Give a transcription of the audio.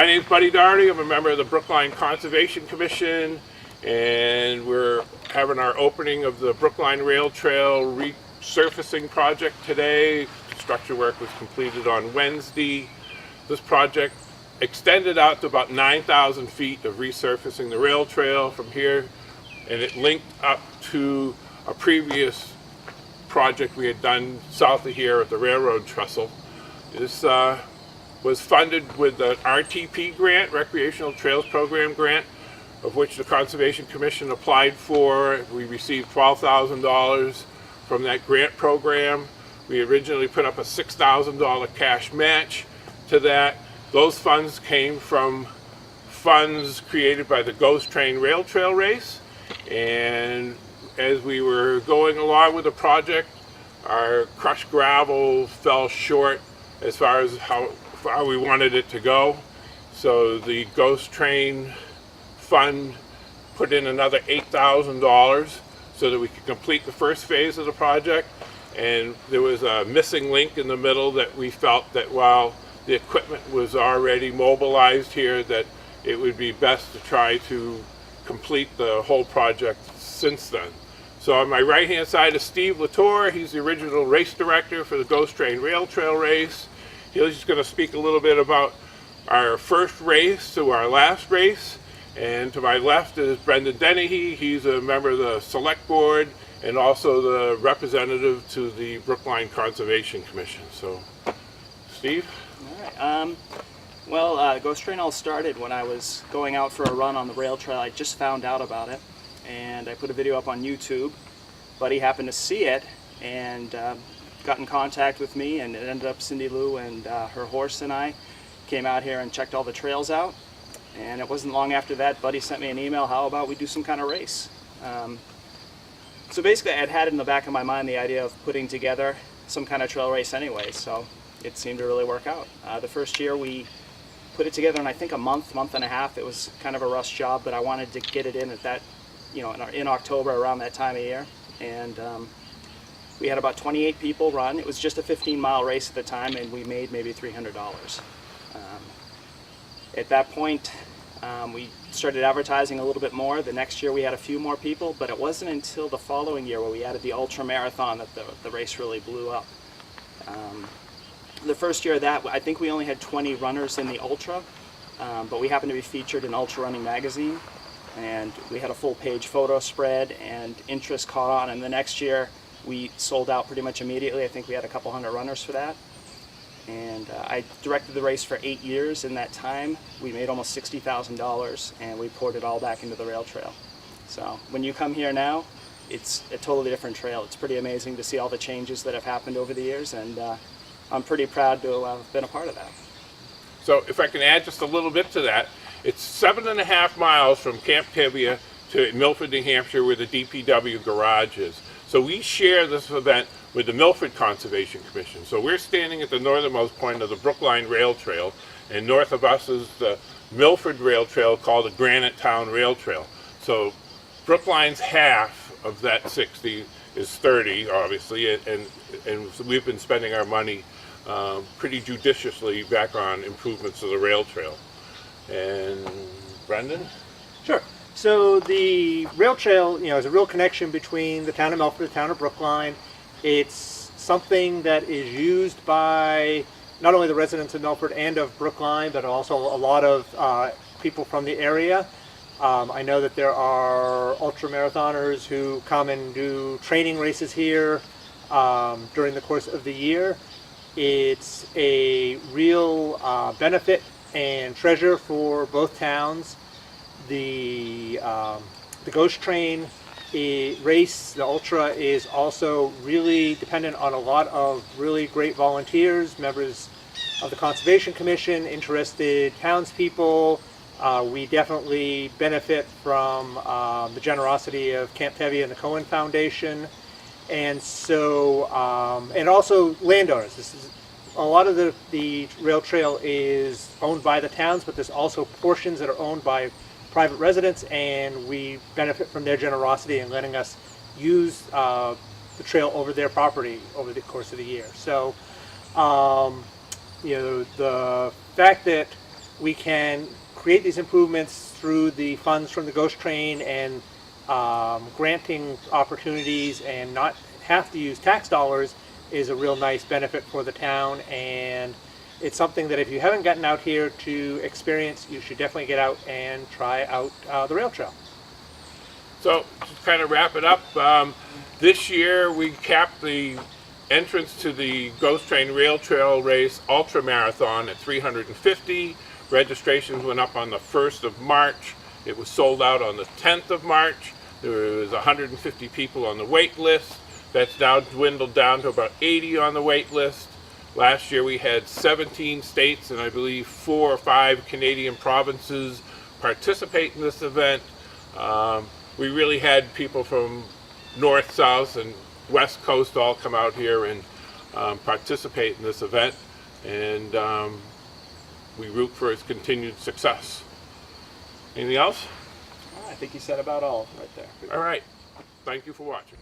My name is Buddy Doherty. I'm a member of the Brookline Conservation Commission, and we're having our opening of the Brookline Rail Trail resurfacing project today. Construction work was completed on Wednesday. This project extended out to about 9,000 feet of resurfacing the rail trail from here, and it linked up to a previous project we had done south of here at the railroad trestle. This was funded with an RTP grant, Recreational Trails Program grant, of which the Conservation Commission applied for. We received $12,000 from that grant program. We originally put up a $6,000 cash match to that. Those funds came from funds created by the Ghost Train Rail Trail Race. And as we were going along with the project, our crushed gravel fell short as far as how far we wanted it to go. So the Ghost Train Fund put in another $8,000 so that we could complete the first phase of the project. And there was a missing link in the middle that we felt that while the equipment was already mobilized here, that it would be best to try to complete the whole project since then. So on my right hand side is Steve Latour. He's the original race director for the Ghost Train Rail Trail Race. He's just going to speak a little bit about our first race to our last race. And to my left is Brendan Dennehy. He's a member of the Select Board and also the representative to the Brookline Conservation Commission. So, Steve? All right. Ghost Train all started when I was going out for a run on the rail trail. I just found out about it, and I put a video up on YouTube. Buddy happened to see it and got in contact with me, and it ended up Cindy Lou and her horse and I came out here and checked all the trails out. And it wasn't long after that, Buddy sent me an email, how about we do some kind of race? So basically I'd had in the back of my mind the idea of putting together some kind of trail race anyway, so it seemed to really work out. The first year we put it together in I think a month and a half. It was kind of a rush job, but I wanted to get it in at that, in October around that time of year. And we had about 28 people run. It was just a 15-mile race at the time, and we made maybe $300. At that point, we started advertising a little bit more. The next year we had a few more people, but it wasn't until the following year where we added the ultra marathon that the race really blew up. The first year of that, I think we only had 20 runners in the ultra, but we happened to be featured in Ultra Running magazine, and we had a full-page photo spread, and interest caught on. And the next year we sold out pretty much immediately. I think we had a couple hundred runners for that. And I directed the race for 8 years. In that time, we made almost $60,000, and we poured it all back into the rail trail. So when you come here now, it's a totally different trail. It's pretty amazing to see all the changes that have happened over the years, and I'm pretty proud to have been a part of that. So if I can add just a little bit to that, it's 7.5 miles from Camp Tibia to Milford, New Hampshire, where the DPW garage is. So we share this event with the Milford Conservation Commission. So we're standing at the northernmost point of the Brookline Rail Trail, and north of us is the Milford Rail Trail called the Granite Town Rail Trail. So Brookline's half of that 60 is 30, obviously, and so we've been spending our money pretty judiciously back on improvements to the rail trail. And Brendan? Sure. So the rail trail, is a real connection between the town of Milford and the town of Brookline. It's something that is used by not only the residents of Milford and of Brookline, but also a lot of people from the area. I know that there are ultra marathoners who come and do training races here during the course of the year. It's a real benefit and treasure for both towns. The Ghost Train race, the Ultra, is also really dependent on a lot of really great volunteers, members of the Conservation Commission, interested townspeople. We definitely benefit from the generosity of Camp Tevye and the Cohen Foundation, and so and also landowners. This is a lot of the rail trail is owned by the towns, but there's also portions that are owned by private residents, and we benefit from their generosity in letting us use the trail over their property over the course of the year. So, the fact that we can create these improvements through the funds from the Ghost Train and granting opportunities and not have to use tax dollars is a real nice benefit for the town, and it's something that if you haven't gotten out here to experience, you should definitely get out and try out the rail trail. So, to kind of wrap it up, this year we capped the entrance to the Ghost Train Rail Trail Race Ultra Marathon at 350. Registrations went up on the 1st of March. It was sold out on the 10th of March. There was 150 people on the wait list. That's now dwindled down to about 80 on the wait list. Last year we had 17 states and I believe 4 or 5 Canadian provinces participate in this event. We really had people from north, south, and west coast all come out here and participate in this event, and we root for its continued success. Anything else? I think you said about all right there. All right. Thank you for watching.